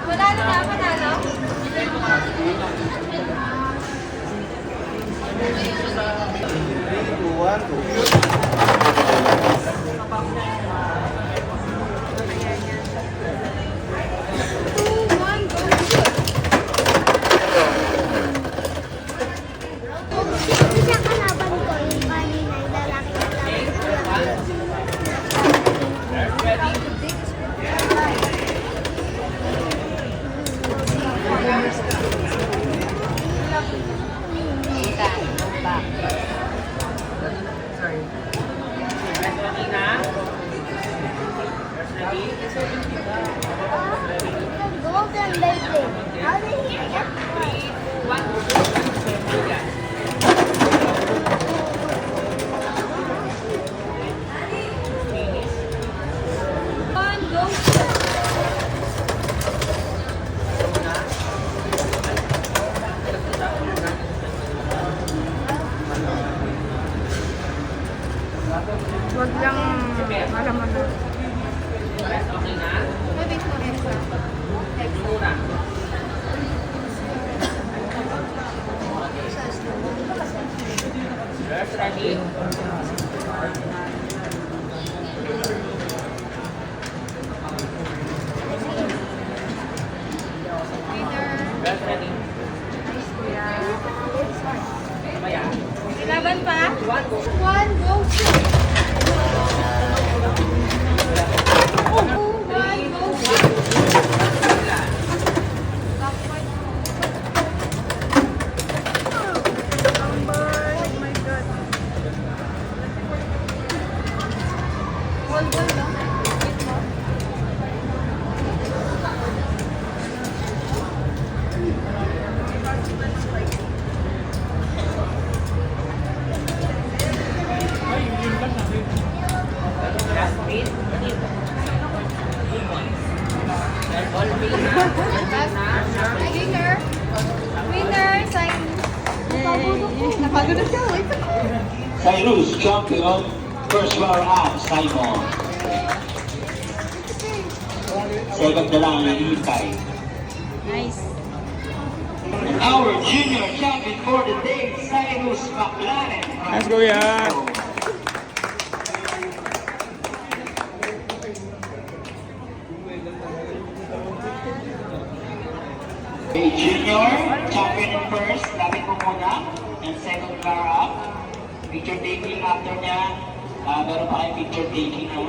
Panalo na, panalo. 2-1, go. Siya kalaban ko yung kanina, yung lalaki na lang. Golden lady. How do you get One, go. Huwag lang malaman na. Wait mo, extra. Laban pa? One, go. One, go. Oh my God. Hold on, no? Wait mo. Winner. Winner, sign. Napagod siya. Wait. Cyrus, champion. First runner-up, Simon. Second na lang, Itay. Nice. Our junior champion for the day, Cyrus McLaren. Let's go, yeah. Okay, junior champion in first, lapit mo muna. And second runner-up. Picture taking after niya. Meron pa kayo picture taking, no?